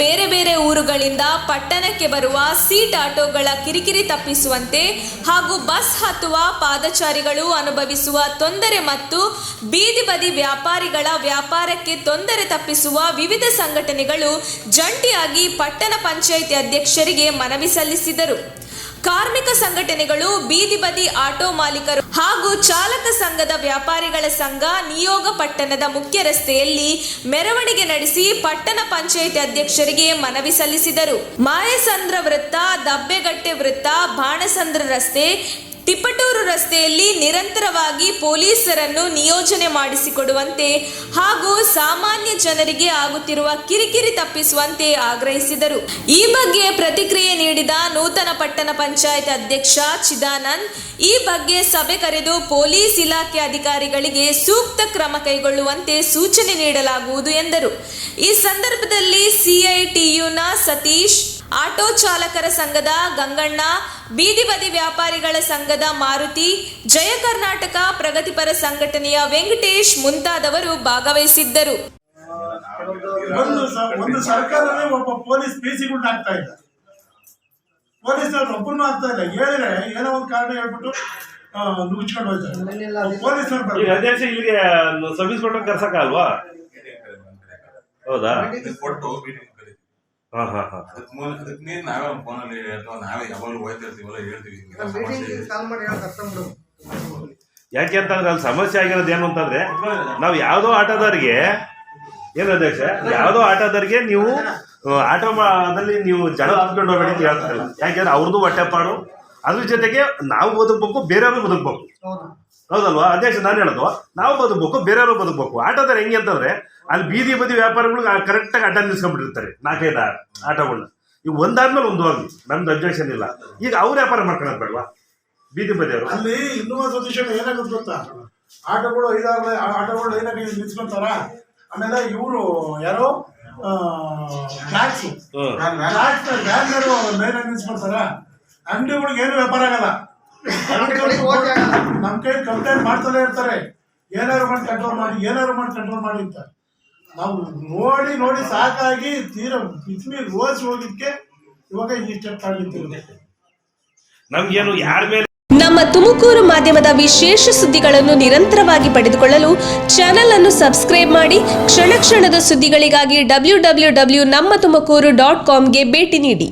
ಬೇರೆ ಬೇರೆ ಊರುಗಳಿಂದ ಪಟ್ಟಣಕ್ಕೆ ಬರುವ ಸೀಟ್ ಆಟೋಗಳ ಕಿರಿಕಿರಿ ತಪ್ಪಿಸುವಂತೆ ಹಾಗೂ ಬಸ್ ಹತ್ತುವ ಪಾದಚಾರಿಗಳು ಅನುಭವಿಸುವ ತೊಂದರೆ ಮತ್ತು ಬೀದಿ ಬದಿ ವ್ಯಾಪಾರಿಗಳ ವ್ಯಾಪಾರಕ್ಕೆ ತೊಂದರೆ ತಪ್ಪಿಸುವ ವಿವಿಧ ಸಂಘಟನೆಗಳು ಜಂಟಿಯಾಗಿ ಪಟ್ಟಣ ಪಂಚಾಯಿತಿ ಅಧ್ಯಕ್ಷರಿಗೆ ಮನವಿ ಸಲ್ಲಿಸಿದರು. ಕಾರ್ಮಿಕ ಸಂಘಟನೆಗಳು, ಬೀದಿ ಬದಿ ಆಟೋ ಮಾಲೀಕರು ಹಾಗೂ ಚಾಲಕ ಸಂಘದ ವ್ಯಾಪಾರಿಗಳ ಸಂಘ ನಿಯೋಗ ಪಟ್ಟಣದ ಮುಖ್ಯ ರಸ್ತೆಯಲ್ಲಿ ಮೆರವಣಿಗೆ ನಡೆಸಿ ಪಟ್ಟಣ ಪಂಚಾಯಿತಿ ಅಧ್ಯಕ್ಷರಿಗೆ ಮನವಿ ಸಲ್ಲಿಸಿದರು. ಮಾಯಸಂದ್ರ ವೃತ್ತ, ದಬ್ಬೆಗಟ್ಟೆ ವೃತ್ತ, ಬಾಣಸಂದ್ರ ರಸ್ತೆ, ತಿಪಟೂರು ರಸ್ತೆಯಲ್ಲಿ ನಿರಂತರವಾಗಿ ಪೊಲೀಸರನ್ನು ನಿಯೋಜನೆ ಮಾಡಿಸಿಕೊಡುವಂತೆ ಹಾಗೂ ಸಾಮಾನ್ಯ ಜನರಿಗೆ ಆಗುತ್ತಿರುವ ಕಿರಿಕಿರಿ ತಪ್ಪಿಸುವಂತೆ ಆಗ್ರಹಿಸಿದರು. ಈ ಬಗ್ಗೆ ಪ್ರತಿಕ್ರಿಯೆ ನೀಡಿದ ನೂತನ ಪಟ್ಟಣ ಪಂಚಾಯತ್ ಅಧ್ಯಕ್ಷ ಚಿದಾನಂದ್, ಈ ಬಗ್ಗೆ ಸಭೆ ಕರೆದು ಪೊಲೀಸ್ ಇಲಾಖೆ ಅಧಿಕಾರಿಗಳಿಗೆ ಸೂಕ್ತ ಕ್ರಮ ಕೈಗೊಳ್ಳುವಂತೆ ಸೂಚನೆ ನೀಡಲಾಗುವುದು ಎಂದರು. ಈ ಸಂದರ್ಭದಲ್ಲಿ ಸಿಐಟಿಯುನ ಸತೀಶ್, ಆಟೋ ಚಾಲಕರ ಸಂಘದ ಗಂಗಣ್ಣ, ಬೀದಿ ಬದಿ ವ್ಯಾಪಾರಿಗಳ ಸಂಘದ ಮಾರುತಿ, ಜಯ ಕರ್ನಾಟಕ ಪ್ರಗತಿಪರ ಸಂಘಟನೆಯ ವೆಂಕಟೇಶ್ ಮುಂತಾದವರು ಭಾಗವಹಿಸಿದ್ದರು. ಒಂದು ಸರ್ಕಾರವೇ ಒಬ್ಬ ಪೊಲೀಸ್ ಪಿಸಿಗಳು ಆಗ್ತಾ ಇಲ್ಲ, ಪೊಲೀಸರು ಒಬ್ಬರನ್ನು ಆಗ್ತಾ ಇಲ್ಲ. ಹೇಳಿದ್ರೆ ಏನೋ ಒಂದು ಕಾರಣ ಹೇಳ್ಬಿಟ್ಟು ನುಗ್ಗಿಸ್ಕೊಂಡು ಹೋಗ್ತಾರೆ ಪೊಲೀಸರು. ಅಧ್ಯಕ್ಷ ಇಲ್ಲಿಗೆ ಸರ್ವಿಸ್ ಕೊಟ್ಟು ಕರ್ಸಕ ಅಲ್ವಾ? ಹೌದಾ? ಯಾಕೆ ಅಂತಂದ್ರೆ ಅಲ್ಲಿ ಸಮಸ್ಯೆ ಆಗಿರೋದು ಏನು ಅಂತಂದ್ರೆ, ನಾವು ಯಾವುದೋ ಆಟೋದವರಿಗೆ ಏನು ಅಧ್ಯಕ್ಷ, ಯಾವುದೋ ಆಟೋದವರಿಗೆ ನೀವು ಆಟೋದಲ್ಲಿ ನೀವು ಜನ ತುಂಬಿಕೊಂಡು ಹೋಗಬೇಡಿ ಅಂತ ಹೇಳ್ತಾರಲ್ಲ. ಯಾಕೆಂದ್ರೆ ಅವ್ರದ್ದು ಹೊಟ್ಟೆಪಾಡು, ಅದ್ರ ಜೊತೆಗೆ ನಾವು ಬದುಕಬೇಕು, ಬೇರೆಯವರು ಬದುಕಬೇಕು. ಹೌದಲ್ವಾ ಅಧ್ಯಕ್ಷ? ನಾನು ಹೇಳೋದು, ನಾವು ಬದುಕಬೇಕು, ಬೇರೆಯವರು ಬದುಕಬೇಕು. ಆಟೋದಾರ ಹೆಂಗೆ ಅಂತಂದ್ರೆ, ಅಲ್ಲಿ ಬೀದಿ ಬದಿ ವ್ಯಾಪಾರಿಗಳು ಕರೆಕ್ಟಾಗಿ ಅಡ್ಡ ನಿಲ್ಸ್ಕೊಂಡ್ಬಿಟ್ಟಿರ್ತಾರೆ 4-5 ಆಟೋಗಳನ್ನ. ಈಗ ಒಂದಾದ್ಮೇಲೆ ಒಂದು ಹೋಗಿ, ನಮ್ದು ಅಬ್ಜೆಕ್ಷನ್ ಇಲ್ಲ. ಈಗ ಅವ್ರು ವ್ಯಾಪಾರ ಮಾಡ್ಕೊಳ್ಳೋದು ಬೇಡವಾ ಬೀದಿ ಬದಿಯವರು? ಅಲ್ಲಿ ಇನ್ನೂ ಒಂದು ಸತೀಶ್ ಏನಾಗುತ್ತೆ ಗೊತ್ತಾ, ಆಟೋಗಳು 5-6 ಆಟೋಗಳು ಏನಾಗಿ ನಿಲ್ಸ್ಕೊಂತಾರ. ಆಮೇಲೆ ಇವರು ಯಾರೋ ಟ್ಯಾಕ್ಸ್ ಮೇಲೆ ನಿಲ್ಸ್ಕೊಂತಾರ. ಅಂಗಡಿಗಳಿಗೆ ಏನು ವ್ಯಾಪಾರ ಆಗಲ್ಲ. ನಮ್ ಕೈ ಕಂಪ್ಲೇಂಟ್ ಮಾಡ್ತಾನೆ ಇರ್ತಾರೆ, ಏನಾದ್ರು ಮಾಡಿ ಕಂಟ್ರೋಲ್ ಮಾಡಿ, ಏನಾದ್ರು ಮಾಡಿ ಕಂಟ್ರೋಲ್ ಮಾಡಿ ಅಂತ. ನಾವು ನೋಡಿ ನೋಡಿ ಸಾಕಾಗಿ ತೀರಾ ಬಿಸಿಮೀರಿ ರೋಜ್ ಹೋಗಿದ್ಕೆ ಇವಾಗ ಈ ಸ್ಟೆಪ್ ತಗೊಂಡಿರ್ತೀವಿ. ನಮ್ಗೇನು ಯಾರ ಮೇಲೆ ನಮ್ಮ ತುಮಕೂರು ಮಾಧ್ಯಮದ ವಿಶೇಷ ಸುದ್ದಿಗಳನ್ನು ನಿರಂತರವಾಗಿ ಪಡೆದುಕೊಳ್ಳಲು ಚಾನೆಲ್ ಅನ್ನು ಸಬ್ಸ್ಕ್ರೈಬ್ ಮಾಡಿ. ಕ್ಷಣ ಕ್ಷಣದ ಸುದ್ದಿಗಳಿಗಾಗಿ www.nammathumakuru.com ಗೆ ಭೇಟಿ ನೀಡಿ.